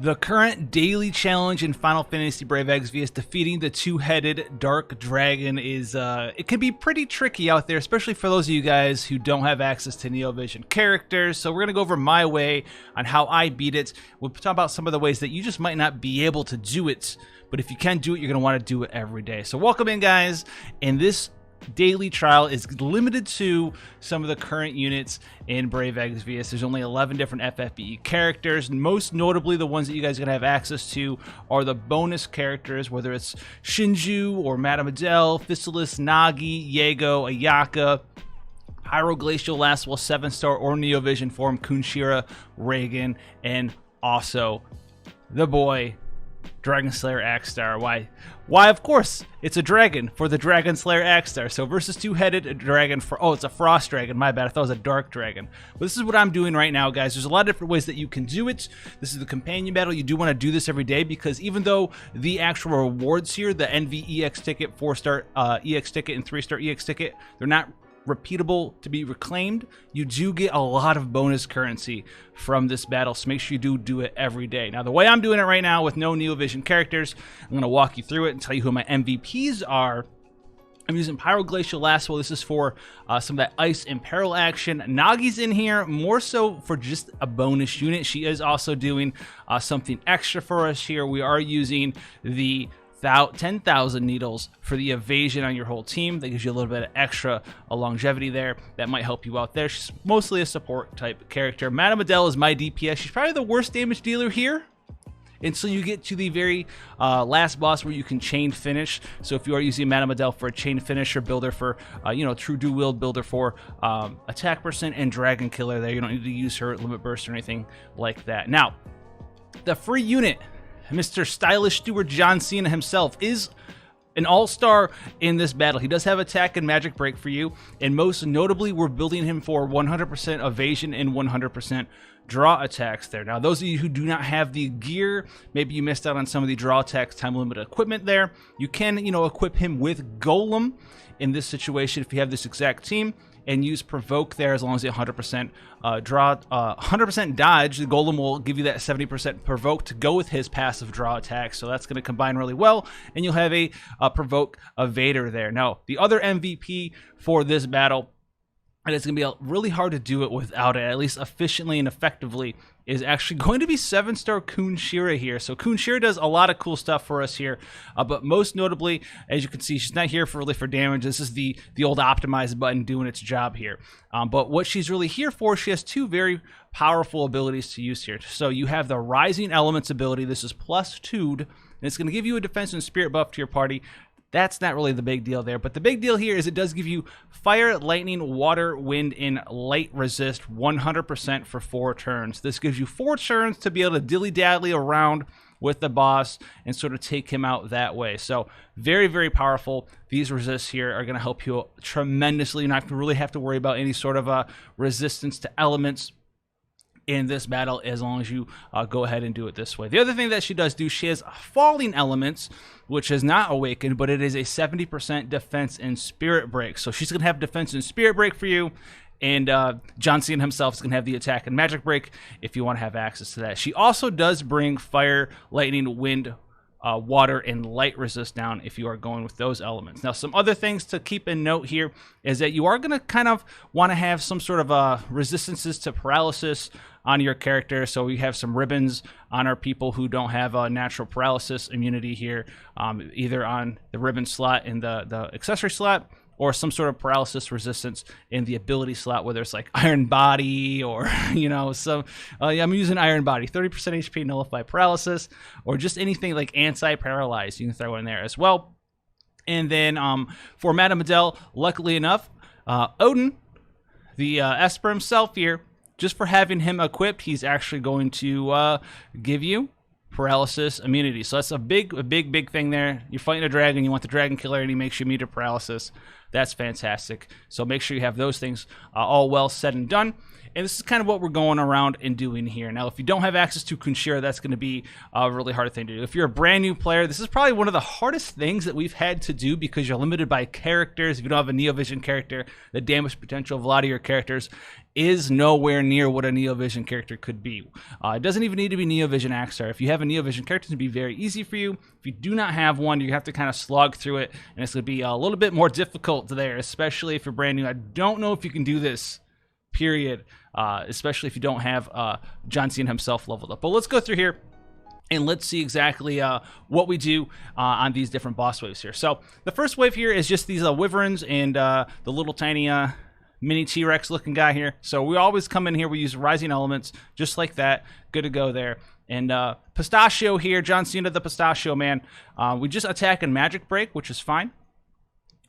The current daily challenge in Final Fantasy Brave Exvius, defeating the two-headed dark dragon, is it can be pretty tricky out there, especially for those of you guys who don't have access to NeoVision characters. So we're going to go over my way on how I beat it. We'll talk about some of the ways that you just might not be able to do it, but if you can do it, you're going to want to do it every day. So welcome in, guys, and this daily trial is limited to some of the current units in Brave Exvius. There's only 11 different FFBE characters. Most notably, the ones that you guys are going to have access to are the bonus characters, whether it's Shinju or Madame Adele, Fistalis, Nagi, Yago, Ayaka, Pyroglacial Lastwell 7-star or NeoVision form, Kunshira, Reagan, and also the boy Dragon Slayer Axstar. Why, of course, it's a dragon for the Dragon Slayer Axstar. So versus two-headed dragon for, oh, it's a frost dragon. My bad, I thought it was a dark dragon. But this is what I'm doing right now, guys. There's a lot of different ways that you can do it. This is the companion battle. You do want to do this every day because even though the actual rewards here, the NVEX ticket, 4-star EX ticket, and 3-star EX ticket, they're not repeatable to be reclaimed, you do get a lot of bonus currency from this battle, so make sure you do it every day. Now, the way I'm doing it right now with no NeoVision characters, I'm going to walk you through it and tell you who my MVPs are. I'm using Pyroglacial Lastwell. This is for some of that ice and peril action. Nagi's in here more so for just a bonus unit. She is also doing something extra for us here. We are using the 10,000 needles for the evasion on your whole team. That gives you a little bit of extra longevity there. That might help you out there. She's mostly a support type character. Madame Adele is my DPS. She's probably the worst damage dealer here until you get to the very last boss where you can chain finish. So if you are using Madame Adele for a chain finisher, builder for, true dual wield builder for attack percent and dragon killer there, you don't need to use her limit burst or anything like that. Now, the free unit, Mr. Stylish Steward John Cena himself, is an all-star in this battle. He does have attack and magic break for you, and most notably, we're building him for 100% evasion and 100% draw attacks there. Now, those of you who do not have the gear, maybe you missed out on some of the draw attacks, time-limited equipment there, you can, equip him with Golem in this situation if you have this exact team, and use provoke there as long as you 100% draw, 100% dodge. The Golem will give you that 70% provoke to go with his passive draw attack. So that's going to combine really well, and you'll have a provoke evader there. Now, the other MVP for this battle, and it's going to be really hard to do it without it, at least efficiently and effectively, is actually going to be 7-star Kunshira here. So Kunshira does a lot of cool stuff for us here, but most notably, as you can see, she's not here really for damage. This is the old optimize button doing its job here. But what she's really here for, she has two very powerful abilities to use here. So you have the Rising Elements ability. This is +2'd, and it's going to give you a defense and spirit buff to your party. That's not really the big deal there, but the big deal here is it does give you fire, lightning, water, wind, and light resist 100% for 4 turns. This gives you 4 turns to be able to dilly-dally around with the boss and sort of take him out that way. So very, very powerful. These resists here are going to help you tremendously. You're not going to really have to worry about any sort of resistance to elements in this battle as long as you go ahead and do it this way. The other thing that she does do, she has falling elements, which is not awakened, but it is a 70% defense and spirit break. So she's gonna have defense and spirit break for you, and John Cena himself is gonna have the attack and magic break if you want to have access to that. She also does bring fire, lightning, wind, water, and light resist down if you are going with those elements. Now, some other things to keep in note here is that you are going to kind of want to have some sort of resistances to paralysis on your character. So we have some ribbons on our people who don't have a natural paralysis immunity here, either on the ribbon slot in the accessory slot, or some sort of paralysis resistance in the ability slot, whether it's like Iron Body or, I'm using Iron Body, 30% HP nullify paralysis, or just anything like anti-paralyzed, you can throw in there as well. And then for Madame Adele, luckily enough, Odin, the Esper himself here, just for having him equipped, he's actually going to give you paralysis immunity. So that's a big thing there. You're fighting a dragon, you want the dragon killer, and he makes you immune to paralysis. that's fantastic. So make sure you have those things all well said and done. And this is kind of what we're going around and doing here. Now, if you don't have access to Kunshira, that's going to be a really hard thing to do. If you're a brand new player, this is probably one of the hardest things that we've had to do because you're limited by characters. If you don't have a NeoVision character, the damage potential of a lot of your characters is nowhere near what a NeoVision character could be. It doesn't even need to be NeoVision Axar. If you have a NeoVision character, it's going to be very easy for you. If you do not have one, you have to kind of slog through it, and it's going to be a little bit more difficult there, especially if you're brand new. I don't know if you can do this, period, especially if you don't have John Cena himself leveled up. But let's go through here and let's see exactly what we do on these different boss waves here. So the first wave here is just these wyverns and the little tiny mini T-Rex looking guy here. So we always come in here, we use rising elements just like that. Good to go there. And Pistachio here, John Cena the Pistachio Man, we just attack and magic break, which is fine.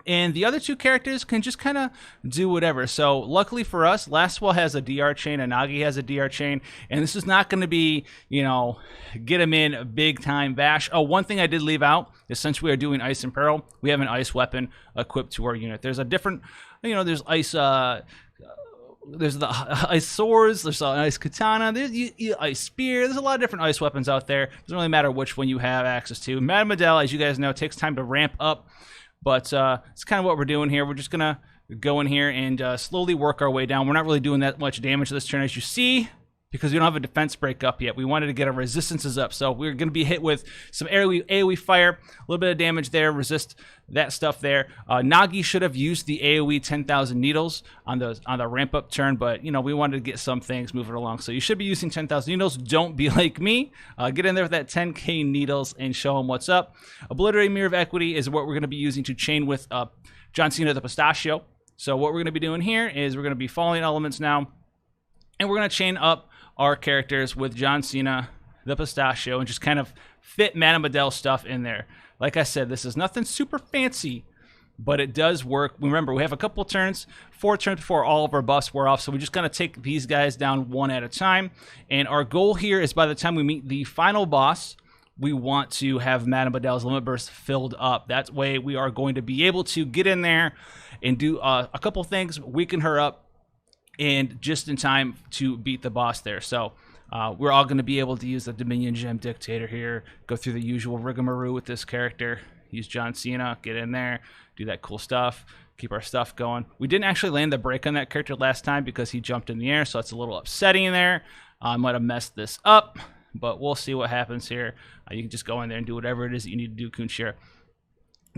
And the other two characters can just kind of do whatever. So luckily for us, Lastwell has a DR chain and Nagi has a DR chain. And this is not going to be, you know, get him in a big time bash. Oh, one thing I did leave out is since we are doing Ice and Peril, we have an ice weapon equipped to our unit. There's a different, you know, there's ice, there's the ice swords, there's an ice katana, there's ice spear. There's a lot of different ice weapons out there. Doesn't really matter which one you have access to. Madame Adele, as you guys know, takes time to ramp up. But it's kind of what we're doing here. We're just going to go in here and slowly work our way down. We're not really doing that much damage this turn, as you see, because we don't have a defense break up yet. We wanted to get our resistances up. So we're going to be hit with some AoE fire, a little bit of damage there, resist that stuff there. Nagi should have used the AoE 10,000 needles on the ramp up turn, but you know, we wanted to get some things moving along. So you should be using 10,000 needles. Don't be like me. Get in there with that 10k needles and show them what's up. Obliterating Mirror of Equity is what we're going to be using to chain with John Cena the Pistachio. So what we're going to be doing here is we're going to be following elements now, and we're going to chain up our characters with John Cena the Pistachio and just kind of fit Madame Adele stuff in there. Like I said, this is nothing super fancy, but it does work. Remember, we have a couple turns, 4 turns before all of our buffs wear off, so we're just going to take these guys down one at a time. And our goal here is by the time we meet the final boss, we want to have Madame Adele's limit burst filled up. That way we are going to be able to get in there and do a couple things, weaken her up, and just in time to beat the boss there. So we're all going to be able to use the Dominion Gem Dictator here, go through the usual rigmarole with this character, use John Cena, get in there, do that cool stuff, keep our stuff going. We didn't actually land the break on that character last time because he jumped in the air, so that's a little upsetting there. I might have messed this up, but we'll see what happens here. You can just go in there and do whatever it is that you need to do, Kunshira.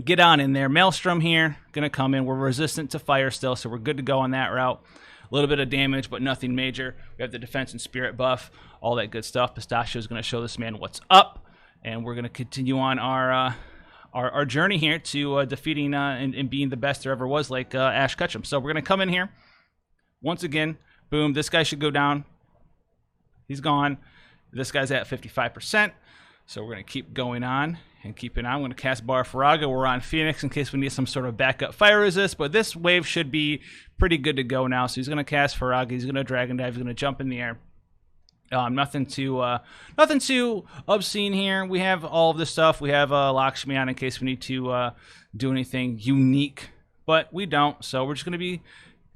Get on in there. Maelstrom here, going to come in. We're resistant to fire still, so we're good to go on that route. A little bit of damage, but nothing major. We have the defense and spirit buff, all that good stuff. Pistachio is going to show this man what's up, and we're going to continue on our journey here to defeating and being the best there ever was, like Ash Ketchum. So we're going to come in here. Once again, boom, this guy should go down. He's gone. This guy's at 55%, so we're going to keep going on and keep it on. I'm going to cast Bar Faraga. We're on Phoenix in case we need some sort of backup fire resist, but this wave should be pretty good to go now. So he's going to cast Faraga. He's going to Dragon Dive. He's going to jump in the air. Nothing too obscene here. We have all of this stuff. We have Lakshmi on in case we need to do anything unique, but we don't. So we're just going to be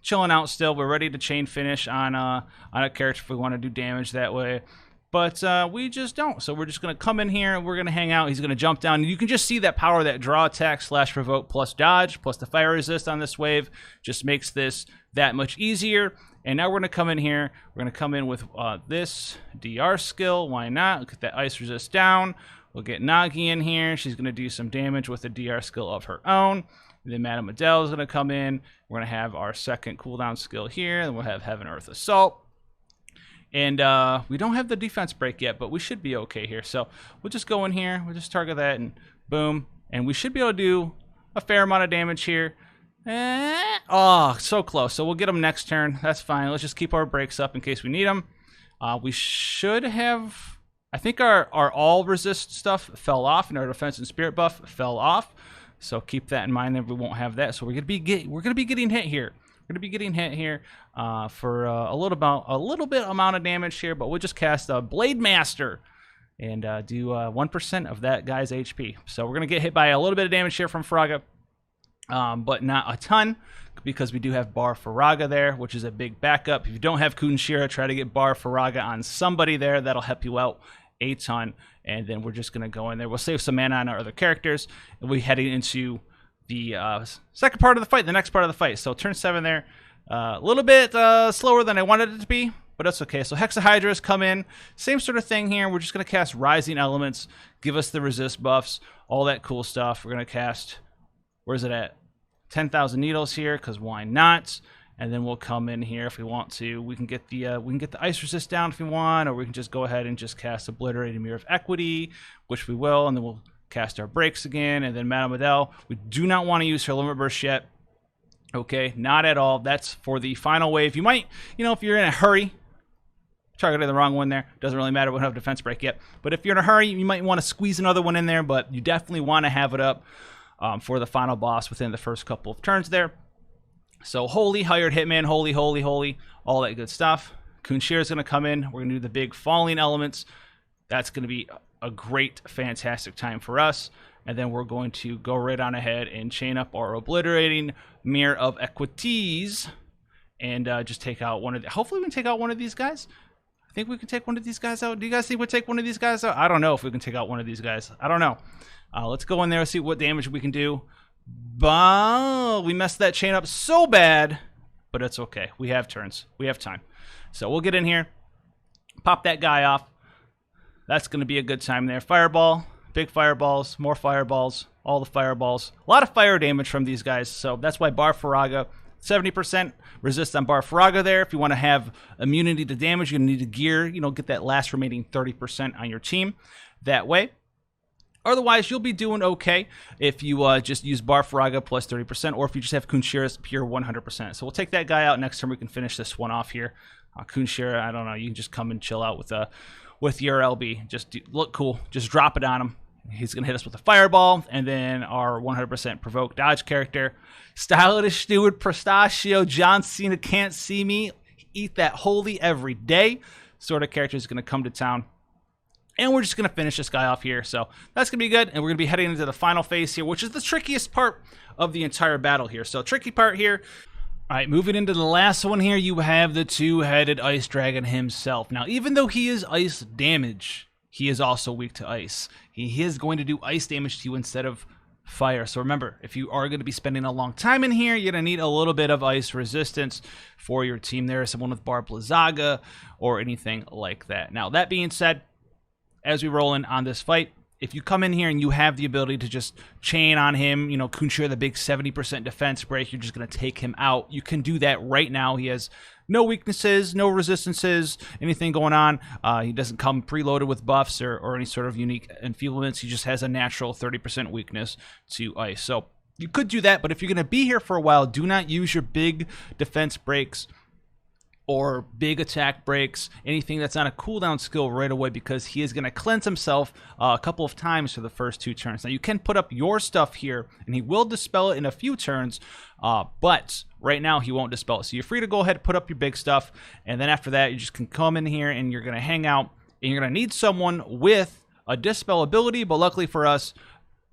chilling out still. We're ready to chain finish on a character if we want to do damage that way. But we just don't. So we're just going to come in here and we're going to hang out. He's going to jump down. You can just see that power, that draw attack / provoke plus dodge plus the fire resist on this wave just makes this that much easier. And now we're going to come in here. We're going to come in with this DR skill. Why not? We'll get that ice resist down. We'll get Nagi in here. She's going to do some damage with a DR skill of her own. And then Madame Adele is going to come in. We're going to have our second cooldown skill here. Then we'll have Heaven Earth Assault. And we don't have the defense break yet, but we should be okay here. So we'll just go in here. We'll just target that and boom. And we should be able to do a fair amount of damage here. Oh, so close. So we'll get them next turn. That's fine. Let's just keep our breaks up in case we need them. We should have... I think our all resist stuff fell off and our defense and spirit buff fell off. So keep that in mind that we won't have that. So we're gonna be getting hit here. We're gonna be getting hit here for a little bit amount of damage here, but we'll just cast a Blade Master and do 1% of that guy's HP. So we're gonna get hit by a little bit of damage here from Faraga. but not a ton, because we do have Bar Faraga there, which is a big backup. If you don't have Kunshira, try to get Bar Faraga on somebody there. That'll help you out a ton. And then we're just going to go in there. We'll save some mana on our other characters, and we'll be heading into the second part of the fight, the next part of the fight. So turn 7 there. A little bit slower than I wanted it to be, but that's okay. So Hexahydras come in. Same sort of thing here. We're just going to cast Rising Elements, give us the resist buffs, all that cool stuff. We're going to cast, where's it at? 10,000 Needles here, because why not? And then we'll come in here if we want to. We can get the ice resist down if we want, or we can just go ahead and just cast Obliterating Mirror of Equity, which we will, and then we'll cast our breaks again, and then Madame Adele. We do not want to use her Limit Burst yet. Okay, not at all. That's for the final wave. You might, if you're in a hurry, targeted the wrong one there. Doesn't really matter. We don't have defense break yet. But if you're in a hurry, you might want to squeeze another one in there, but you definitely want to have it up for the final boss within the first couple of turns there. So Holy, Hired Hitman, Holy, all that good stuff. Kunshir is going to come in. We're going to do the big Falling Elements. That's going to be a great, fantastic time for us. And then we're going to go right on ahead and chain up our Obliterating Mirror of Equities and just take out one of the... Hopefully we can take out one of these guys. I think we can take one of these guys out. Do you guys think we'll take one of these guys out? I don't know if we can take out one of these guys. I don't know. Let's go in there and see what damage we can do. But we messed that chain up so bad, but it's okay. We have turns. We have time. So we'll get in here, pop that guy off. That's going to be a good time there. Fireball, big fireballs, more fireballs, all the fireballs. A lot of fire damage from these guys, so that's why Bar Faraga, 70% resist on Bar Faraga there. If you want to have immunity to damage, you're going to need to gear, get that last remaining 30% on your team that way. Otherwise, you'll be doing okay if you just use Bar Faraga plus 30%, or if you just have Kunshira's pure 100%. So we'll take that guy out. Next turn, we can finish this one off here. Kunshira, I don't know. You can just come and chill out with your LB. Just look cool. Just drop it on him. He's going to hit us with a Fireball, and then our 100% Provoke Dodge character. Stylish Steward Pistachio, John Cena Can't See Me. Eat that holy every day. Sort of character is going to come to town. And we're just going to finish this guy off here. So that's going to be good. And we're going to be heading into the final phase here, which is the trickiest part of the entire battle here. So tricky part here. All right, moving into the last one here, you have the two-headed Ice Dragon himself. Now, even though he is ice damage, he is also weak to ice. He is going to do ice damage to you instead of fire. So remember, if you are going to be spending a long time in here, you're going to need a little bit of ice resistance for your team there. Someone with Barb Blizzaga or anything like that. Now, that being said, as we roll in on this fight, if you come in here and you have the ability to just chain on him, Kunshir, the big 70% defense break, you're just going to take him out. You can do that right now. He has no weaknesses, no resistances, anything going on. He doesn't come preloaded with buffs or any sort of unique enfeeblements. He just has a natural 30% weakness to ice. So you could do that, but if you're going to be here for a while, do not use your big defense breaks or big attack breaks, anything that's on a cooldown skill right away, because he is going to cleanse himself a couple of times for the first 2 turns. Now, you can put up your stuff here, and he will dispel it in a few turns, but right now he won't dispel it. So you're free to go ahead and put up your big stuff, and then after that, you just can come in here, and you're going to hang out, and you're going to need someone with a dispel ability, but luckily for us,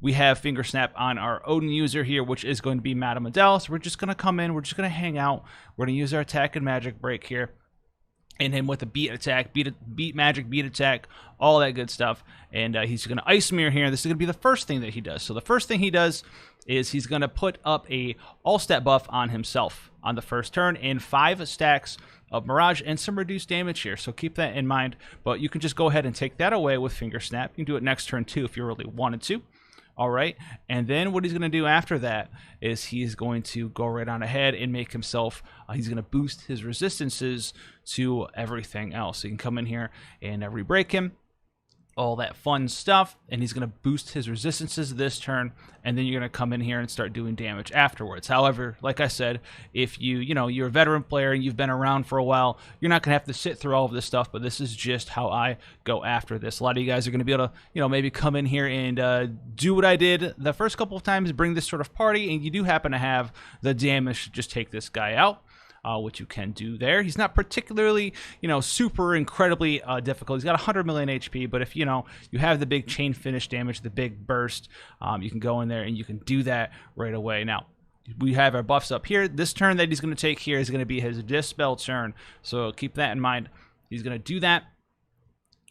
we have Finger Snap on our Odin user here, which is going to be Madame Adele. So we're just going to come in. We're just going to hang out. We're going to use our attack and magic break here. And him with a beat attack, beat magic, beat attack, all that good stuff. And he's going to Ice Mirror here. This is going to be the first thing that he does. So the first thing he does is he's going to put up a all-stat buff on himself on the first turn and 5 stacks of Mirage and some reduced damage here. So keep that in mind. But you can just go ahead and take that away with Finger Snap. You can do it next turn too if you really wanted to. All right, and then what he's going to do after that is he's going to go right on ahead and make himself, he's going to boost his resistances to everything else. So you can come in here and re-break him, all that fun stuff, and he's going to boost his resistances this turn, and then you're going to come in here and start doing damage afterwards. However, like I said, if you're a veteran player and you've been around for a while, you're not going to have to sit through all of this stuff, but this is just how I go after this. A lot of you guys are going to be able to, maybe come in here and do what I did the first couple of times, bring this sort of party, and you do happen to have the damage to just take this guy out. Which you can do there. He's not particularly, super incredibly difficult. He's got 100 million HP, but if, you have the big chain finish damage, the big burst, you can go in there and you can do that right away. Now, we have our buffs up here. This turn that he's going to take here is going to be his Dispel turn, so keep that in mind. He's going to do that,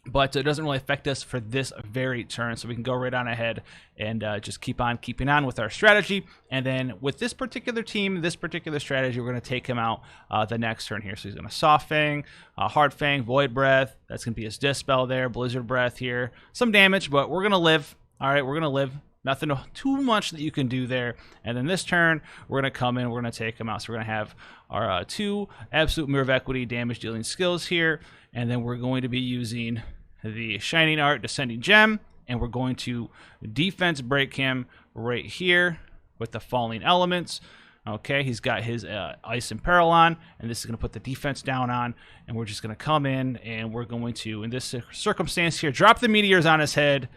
but it doesn't really affect us for this very turn, so we can go right on ahead and just keep on keeping on with our strategy. And then with this particular team, this particular strategy, we're going to take him out the next turn here. So he's going to Soft Fang, Hard Fang, Void Breath. That's going to be his Dispel there, Blizzard Breath here. Some damage, but we're going to live. All right, we're going to live. Nothing too much that you can do there. And then this turn, we're going to come in, we're going to take him out. So we're going to have our 2 Absolute Mirror of Equity damage dealing skills here. And then we're going to be using the Shining Art Descending Gem. And we're going to defense break him right here with the Falling Elements. Okay, he's got his Ice and Peril on, and this is going to put the defense down on, and we're just going to come in, and we're going to, in this circumstance here, drop the Meteors on his head,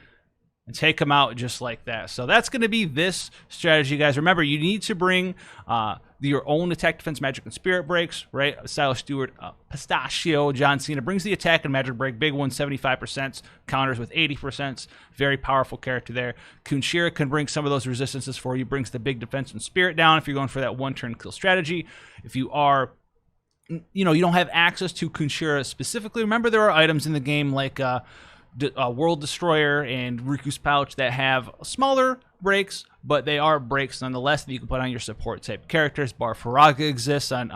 and take him out just like that. So that's going to be this strategy, guys. Remember, you need to bring your own attack, defense, magic, and spirit breaks, right? Silas Stewart, Pistachio, John Cena brings the attack and magic break. Big one, 75%, counters with 80%. Very powerful character there. Kunshira can bring some of those resistances for you, brings the big defense and spirit down if you're going for that one-turn kill strategy. If you are, you don't have access to Kunshira specifically, remember there are items in the game like World Destroyer and Riku's Pouch that have smaller breaks, but they are breaks nonetheless that you can put on your support type characters. Bar Faraga exists on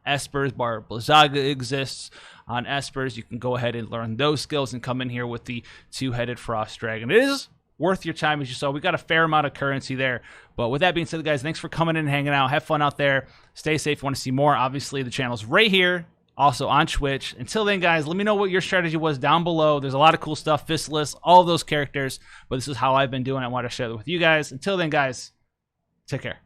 Espers, Bar Blizzaga exists on Espers. You can go ahead and learn those skills and come in here with the 2-headed Frost Dragon. It is worth your time, as you saw. We got a fair amount of currency there. But with that being said, guys, thanks for coming in and hanging out. Have fun out there. Stay safe. If you want to see more, obviously the channel's right here. Also on Twitch. Until then, guys, let me know what your strategy was down below. There's a lot of cool stuff, Fistless, all those characters, but this is how I've been doing. I want to share that with you guys. Until then, guys, take care.